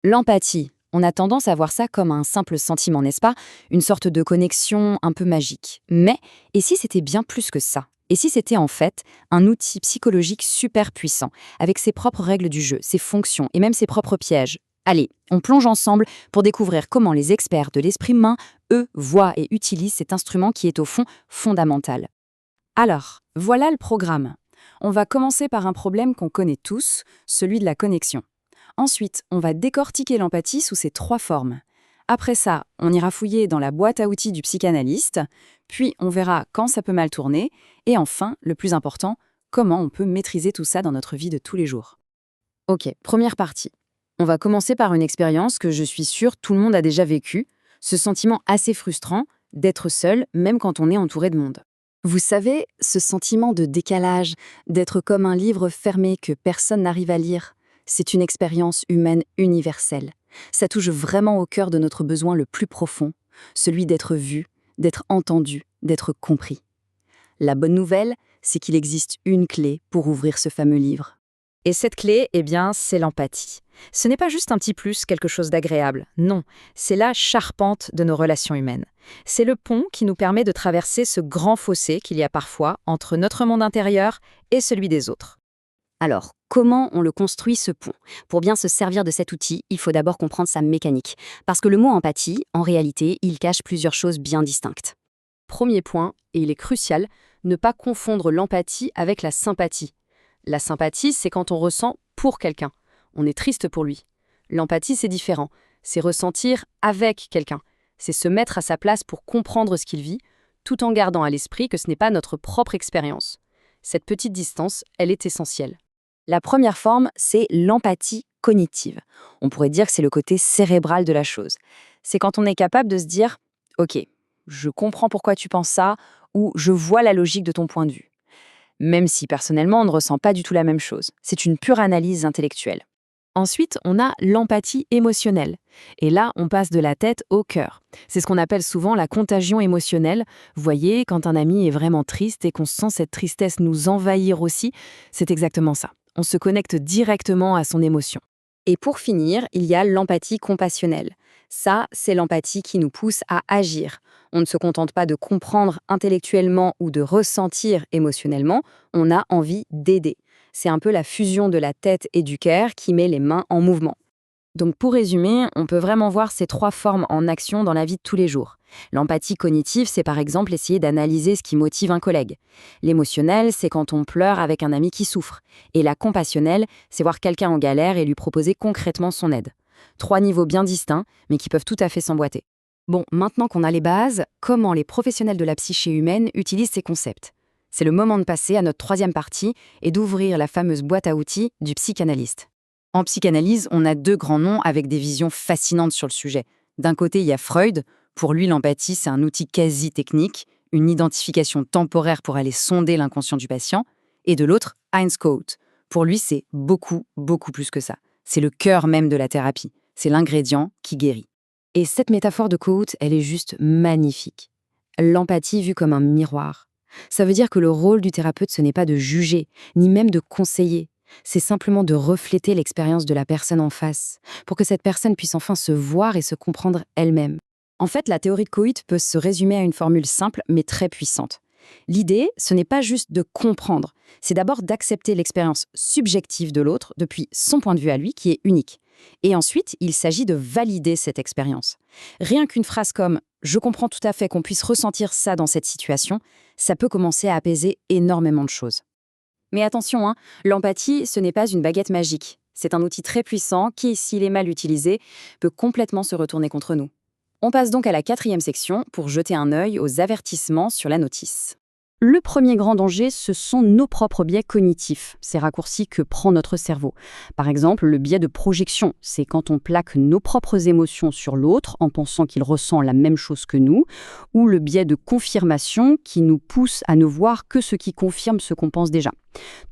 L'empathie. On a tendance à voir ça comme un simple sentiment, n'est-ce pas? Une sorte de connexion un peu magique. Mais, et si c'était bien plus que ça? Et si c'était en fait un outil psychologique super puissant, avec ses propres règles du jeu, ses fonctions et même ses propres pièges? Allez, on plonge ensemble pour découvrir comment les experts de l'esprit humain, eux, voient et utilisent cet instrument qui est au fond fondamental. Alors, voilà le programme. On va commencer par un problème qu'on connaît tous, celui de la connexion. Ensuite, on va décortiquer l'empathie sous ses trois formes. Après ça, on ira fouiller dans la boîte à outils du psychanalyste, puis on verra quand ça peut mal tourner, et enfin, le plus important, comment on peut maîtriser tout ça dans notre vie de tous les jours. Ok, première partie. On va commencer par une expérience que je suis sûre tout le monde a déjà vécue, ce sentiment assez frustrant d'être seul, même quand on est entouré de monde. Vous savez, ce sentiment de décalage, d'être comme un livre fermé que personne n'arrive à lire, c'est une expérience humaine universelle. Ça touche vraiment au cœur de notre besoin le plus profond, celui d'être vu, d'être entendu, d'être compris. La bonne nouvelle, c'est qu'il existe une clé pour ouvrir ce fameux livre. Et cette clé, eh bien, c'est l'empathie. Ce n'est pas juste un petit plus, quelque chose d'agréable. Non, c'est la charpente de nos relations humaines. C'est le pont qui nous permet de traverser ce grand fossé qu'il y a parfois entre notre monde intérieur et celui des autres. Alors, comment on le construit ce pont? Pour bien se servir de cet outil, il faut d'abord comprendre sa mécanique. Parce que le mot empathie, en réalité, il cache plusieurs choses bien distinctes. Premier point, et il est crucial, ne pas confondre l'empathie avec la sympathie. La sympathie, c'est quand on ressent pour quelqu'un. On est triste pour lui. L'empathie, c'est différent. C'est ressentir avec quelqu'un. C'est se mettre à sa place pour comprendre ce qu'il vit, tout en gardant à l'esprit que ce n'est pas notre propre expérience. Cette petite distance, elle est essentielle. La première forme, c'est l'empathie cognitive. On pourrait dire que c'est le côté cérébral de la chose. C'est quand on est capable de se dire « Ok, je comprends pourquoi tu penses ça » ou « Je vois la logique de ton point de vue ». Même si personnellement on ne ressent pas du tout la même chose. C'est une pure analyse intellectuelle. Ensuite, on a l'empathie émotionnelle. Et là, on passe de la tête au cœur. C'est ce qu'on appelle souvent la contagion émotionnelle. Vous voyez, quand un ami est vraiment triste et qu'on sent cette tristesse nous envahir aussi, c'est exactement ça. On se connecte directement à son émotion. Et pour finir, il y a l'empathie compassionnelle. Ça, c'est l'empathie qui nous pousse à agir. On ne se contente pas de comprendre intellectuellement ou de ressentir émotionnellement, on a envie d'aider. C'est un peu la fusion de la tête et du cœur qui met les mains en mouvement. Donc pour résumer, on peut vraiment voir ces trois formes en action dans la vie de tous les jours. L'empathie cognitive, c'est par exemple essayer d'analyser ce qui motive un collègue. L'émotionnel, c'est quand on pleure avec un ami qui souffre. Et la compassionnelle, c'est voir quelqu'un en galère et lui proposer concrètement son aide. Trois niveaux bien distincts, mais qui peuvent tout à fait s'emboîter. Bon, maintenant qu'on a les bases, comment les professionnels de la psyché humaine utilisent ces concepts? C'est le moment de passer à notre troisième partie et d'ouvrir la fameuse boîte à outils du psychanalyste. En psychanalyse, on a deux grands noms avec des visions fascinantes sur le sujet. D'un côté, il y a Freud. Pour lui, l'empathie, c'est un outil quasi technique, une identification temporaire pour aller sonder l'inconscient du patient. Et de l'autre, Heinz Kohut. Pour lui, c'est beaucoup, beaucoup plus que ça. C'est le cœur même de la thérapie. C'est l'ingrédient qui guérit. Et cette métaphore de Kohut, elle est juste magnifique. L'empathie vue comme un miroir. Ça veut dire que le rôle du thérapeute, ce n'est pas de juger, ni même de conseiller. C'est simplement de refléter l'expérience de la personne en face, pour que cette personne puisse enfin se voir et se comprendre elle-même. En fait, la théorie de Kohut peut se résumer à une formule simple, mais très puissante. L'idée, ce n'est pas juste de comprendre, c'est d'abord d'accepter l'expérience subjective de l'autre depuis son point de vue à lui, qui est unique. Et ensuite, il s'agit de valider cette expérience. Rien qu'une phrase comme « je comprends tout à fait qu'on puisse ressentir ça dans cette situation », ça peut commencer à apaiser énormément de choses. Mais attention, l'empathie, ce n'est pas une baguette magique. C'est un outil très puissant qui, s'il est mal utilisé, peut complètement se retourner contre nous. On passe donc à la quatrième section pour jeter un œil aux avertissements sur la notice. Le premier grand danger, ce sont nos propres biais cognitifs, ces raccourcis que prend notre cerveau. Par exemple, le biais de projection, c'est quand on plaque nos propres émotions sur l'autre en pensant qu'il ressent la même chose que nous, ou le biais de confirmation qui nous pousse à ne voir que ce qui confirme ce qu'on pense déjà.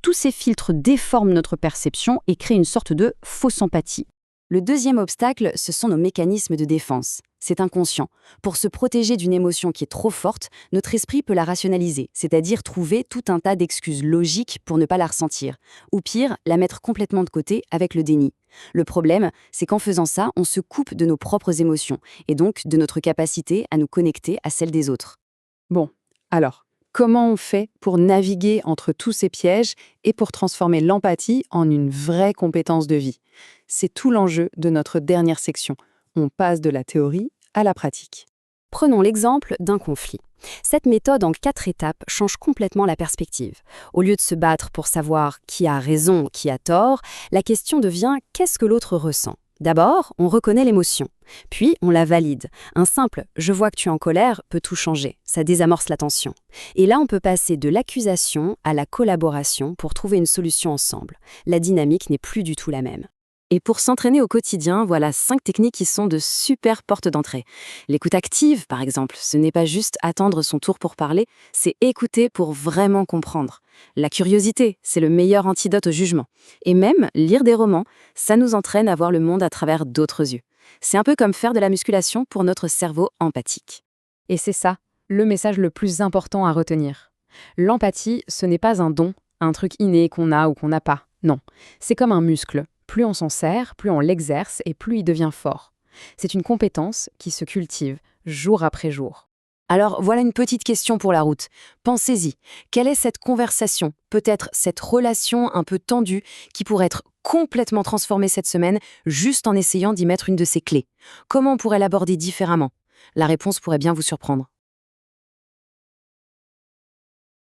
Tous ces filtres déforment notre perception et créent une sorte de fausse empathie. Le deuxième obstacle, ce sont nos mécanismes de défense. C'est inconscient. Pour se protéger d'une émotion qui est trop forte, notre esprit peut la rationaliser, c'est-à-dire trouver tout un tas d'excuses logiques pour ne pas la ressentir. Ou pire, la mettre complètement de côté avec le déni. Le problème, c'est qu'en faisant ça, on se coupe de nos propres émotions et donc de notre capacité à nous connecter à celles des autres. Bon, alors, comment on fait pour naviguer entre tous ces pièges et pour transformer l'empathie en une vraie compétence de vie? C'est tout l'enjeu de notre dernière section. On passe de la théorie à la pratique. Prenons l'exemple d'un conflit. Cette méthode en 4 étapes change complètement la perspective. Au lieu de se battre pour savoir qui a raison, qui a tort, la question devient qu'est-ce que l'autre ressent. D'abord, on reconnaît l'émotion. Puis, on la valide. Un simple « je vois que tu es en colère » peut tout changer. Ça désamorce la tension. Et là, on peut passer de l'accusation à la collaboration pour trouver une solution ensemble. La dynamique n'est plus du tout la même. Et pour s'entraîner au quotidien, voilà 5 techniques qui sont de super portes d'entrée. L'écoute active, par exemple, ce n'est pas juste attendre son tour pour parler, c'est écouter pour vraiment comprendre. La curiosité, c'est le meilleur antidote au jugement. Et même lire des romans, ça nous entraîne à voir le monde à travers d'autres yeux. C'est un peu comme faire de la musculation pour notre cerveau empathique. Et c'est ça, le message le plus important à retenir. L'empathie, ce n'est pas un don, un truc inné qu'on a ou qu'on n'a pas. Non, c'est comme un muscle. Plus on s'en sert, plus on l'exerce et plus il devient fort. C'est une compétence qui se cultive jour après jour. Alors voilà une petite question pour la route. Pensez-y, quelle est cette conversation, peut-être cette relation un peu tendue qui pourrait être complètement transformée cette semaine juste en essayant d'y mettre une de ces clés? Comment on pourrait l'aborder différemment? La réponse pourrait bien vous surprendre.